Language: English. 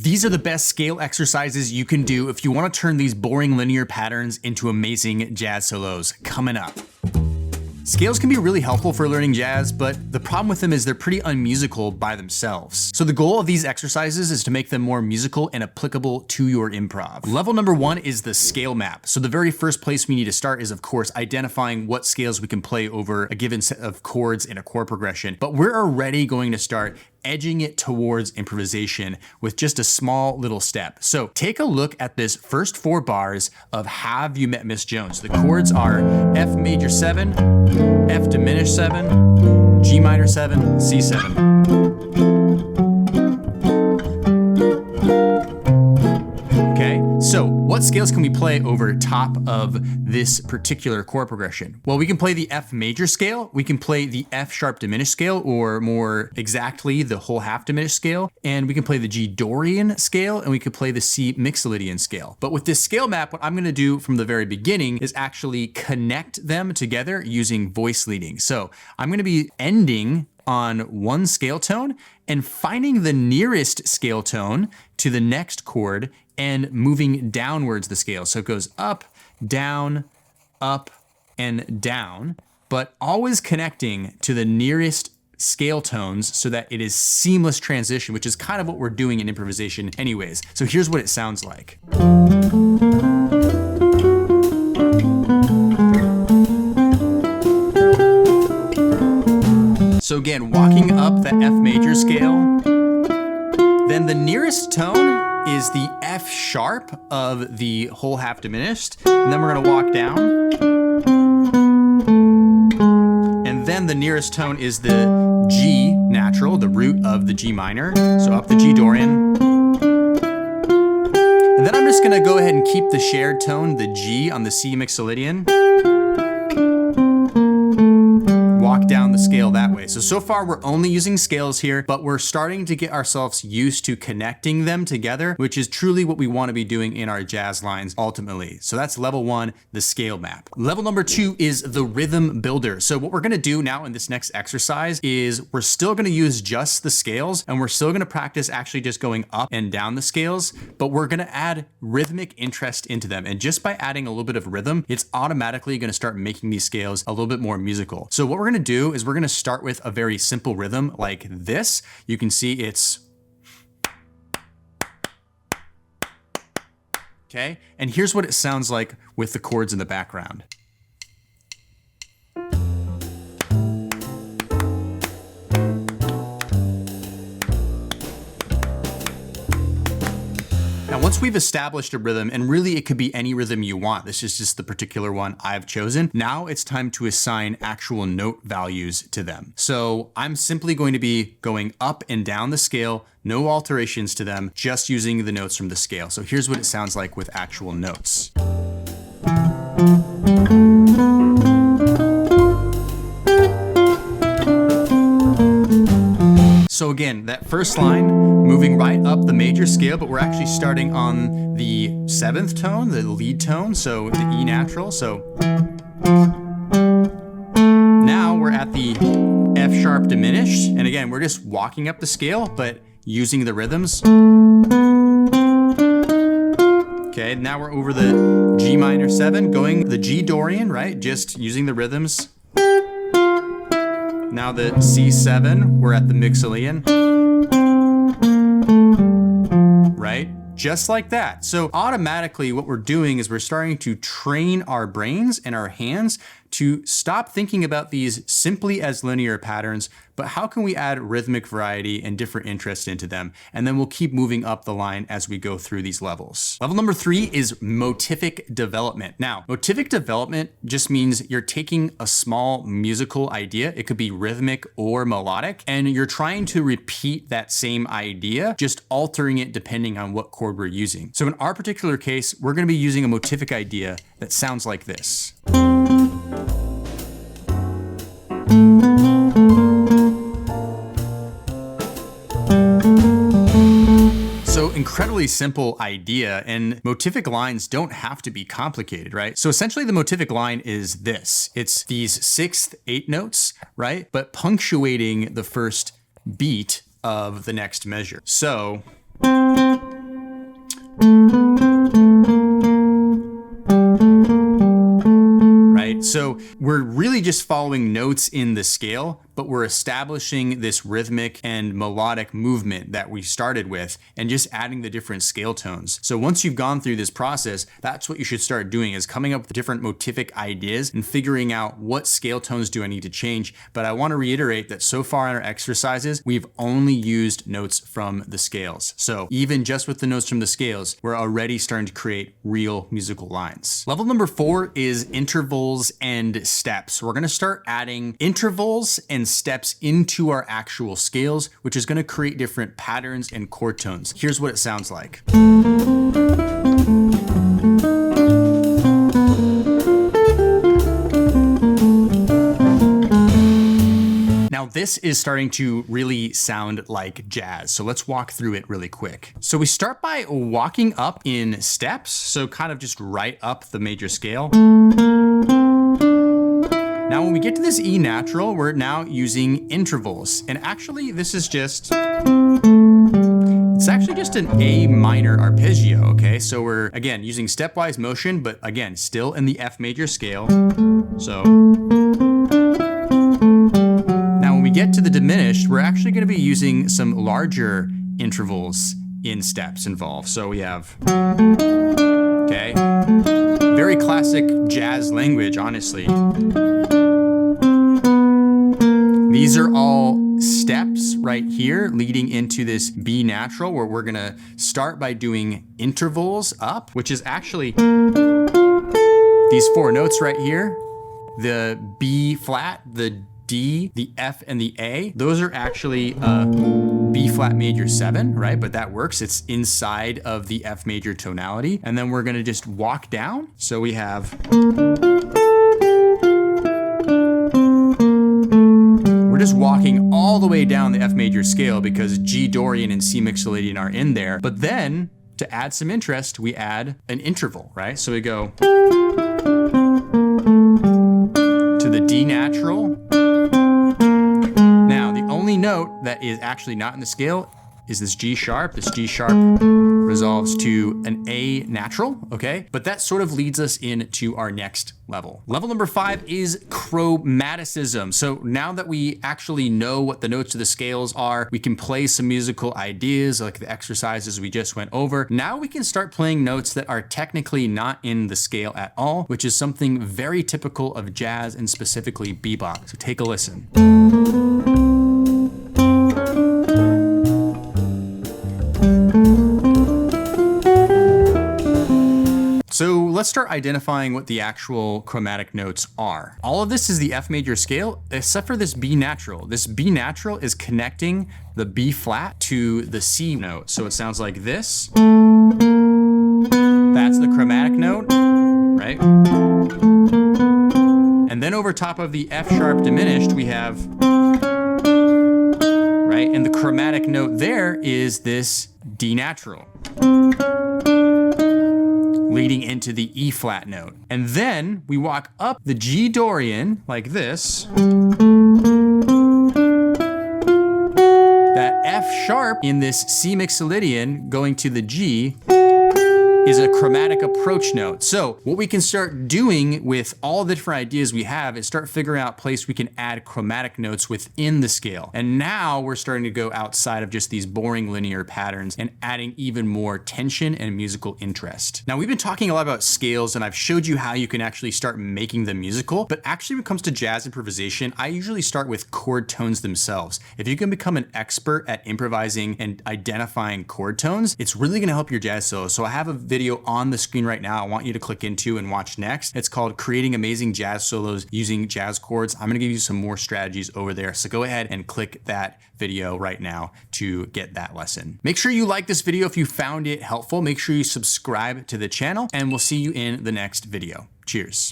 These are the best scale exercises you can do if you want to turn these boring linear patterns into amazing jazz solos. Coming up. Scales can be really helpful for learning jazz, but the problem with them is they're pretty unmusical by themselves. So the goal of these exercises is to make them more musical and applicable to your improv. Level number 1 is the scale map. So the very first place we need to start is, of course, identifying what scales we can play over a given set of chords in a chord progression. But we're already going to start edging it towards improvisation with just a small little step. So take a look at this first 4 bars of Have You Met Miss Jones? The chords are F major 7, F diminished 7, G minor 7, C7. Okay, so what scales can we play over top of this particular chord progression? Well, we can play the F major scale, we can play the F sharp diminished scale, or more exactly, the whole half diminished scale, and we can play the G Dorian scale, and we could play the C Mixolydian scale. But with this scale map, what I'm gonna do from the very beginning is actually connect them together using voice leading. So I'm gonna be ending on one scale tone and finding the nearest scale tone to the next chord and moving downwards the scale. So it goes up, and down, but always connecting to the nearest scale tones so that it is seamless transition, which is kind of what we're doing in improvisation anyways. So here's what it sounds like. So again, walking up the F major scale, then the nearest tone is the F sharp of the whole half diminished, and then we're gonna walk down. And then the nearest tone is the G natural, the root of the G minor, so up the G Dorian. And then I'm just gonna go ahead and keep the shared tone, the G on the C Mixolydian. Walk down the scale that way. So far we're only using scales here, but we're starting to get ourselves used to connecting them together, which is truly what we want to be doing in our jazz lines ultimately. So that's level 1, the scale map. Level number 2 is the rhythm builder. So what we're going to do now in this next exercise is we're still going to use just the scales, and we're still going to practice actually just going up and down the scales, but we're going to add rhythmic interest into them. And just by adding a little bit of rhythm, it's automatically going to start making these scales a little bit more musical. So what we're going to do is we're going to start with a very simple rhythm like this. You can see it's okay, and here's what it sounds like with the chords in the background. Now, once we've established a rhythm, and really it could be any rhythm you want, this is just the particular one I've chosen, now it's time to assign actual note values to them. So I'm simply going to be going up and down the scale, no alterations to them, just using the notes from the scale. So here's what it sounds like with actual notes. So again, that first line, moving right up the major scale, but we're actually starting on the 7th tone, the lead tone, so the E natural. So now we're at the F sharp diminished, and again, we're just walking up the scale, but using the rhythms. Okay, now we're over the G minor 7, going the G Dorian, right? Just using the rhythms. Now the C7, we're at the Mixolydian, right? Just like that. So automatically what we're doing is we're starting to train our brains and our hands to stop thinking about these simply as linear patterns, but how can we add rhythmic variety and different interest into them? And then we'll keep moving up the line as we go through these levels. Level number 3 is motivic development. Now, motivic development just means you're taking a small musical idea, it could be rhythmic or melodic, and you're trying to repeat that same idea, just altering it depending on what chord we're using. So in our particular case, we're gonna be using a motivic idea that sounds like this. So incredibly simple idea, and motivic lines don't have to be complicated, right? So essentially the motivic line is this. It's these 6th, 8 notes, right? But punctuating the first beat of the next measure. So just following notes in the scale, but we're establishing this rhythmic and melodic movement that we started with and just adding the different scale tones. So once you've gone through this process, that's what you should start doing, is coming up with different motivic ideas and figuring out what scale tones do I need to change. But I want to reiterate that so far in our exercises, we've only used notes from the scales. So even just with the notes from the scales, we're already starting to create real musical lines. Level number 4 is intervals and steps. We're going to start adding intervals and steps into our actual scales, which is going to create different patterns and chord tones. Here's what it sounds like. Now this is starting to really sound like jazz. So let's walk through it really quick. So we start by walking up in steps. So kind of just right up the major scale. Now, when we get to this E natural, we're now using intervals. And actually, this is just, it's actually just an A minor arpeggio, okay? So we're, again, using stepwise motion, but again, still in the F major scale. So now when we get to the diminished, we're actually gonna be using some larger intervals in steps involved. So we have, okay, very classic jazz language, honestly. These are all steps right here leading into this B natural, where we're gonna start by doing intervals up, which is actually these 4 notes right here, the B flat, the D, the F, and the A. Those are actually B flat major 7, right? But that works. It's inside of the F major tonality. And then we're gonna just walk down. So we have, we're just walking all the way down the F major scale because G Dorian and C Mixolydian are in there. But then to add some interest, we add an interval, right? So we go to the D natural. Now, the only note that is actually not in the scale is this G sharp. This G sharp resolves to an A natural, okay? But that sort of leads us into our next level. Level number 5 is chromaticism. So now that we actually know what the notes of the scales are, we can play some musical ideas like the exercises we just went over. Now we can start playing notes that are technically not in the scale at all, which is something very typical of jazz and specifically bebop. So take a listen. So let's start identifying what the actual chromatic notes are. All of this is the F major scale, except for this B natural. This B natural is connecting the B flat to the C note. So it sounds like this. That's the chromatic note, right? And then over top of the F sharp diminished, we have, right? And the chromatic note there is this D natural, leading into the E flat note. And then we walk up the G Dorian like this. That F sharp in this C Mixolydian going to the G is a chromatic approach note. So what we can start doing with all the different ideas we have is start figuring out a place we can add chromatic notes within the scale. And now we're starting to go outside of just these boring linear patterns and adding even more tension and musical interest. Now we've been talking a lot about scales and I've showed you how you can actually start making them musical, but actually when it comes to jazz improvisation, I usually start with chord tones themselves. If you can become an expert at improvising and identifying chord tones, it's really gonna help your jazz solo. So I have a video on the screen right now I want you to click into and watch next. It's called Creating Amazing Jazz Solos Using Jazz Chords. I'm gonna give you some more strategies over there. So go ahead and click that video right now to get that lesson. Make sure you like this video if you found it helpful. Make sure you subscribe to the channel and we'll see you in the next video. Cheers.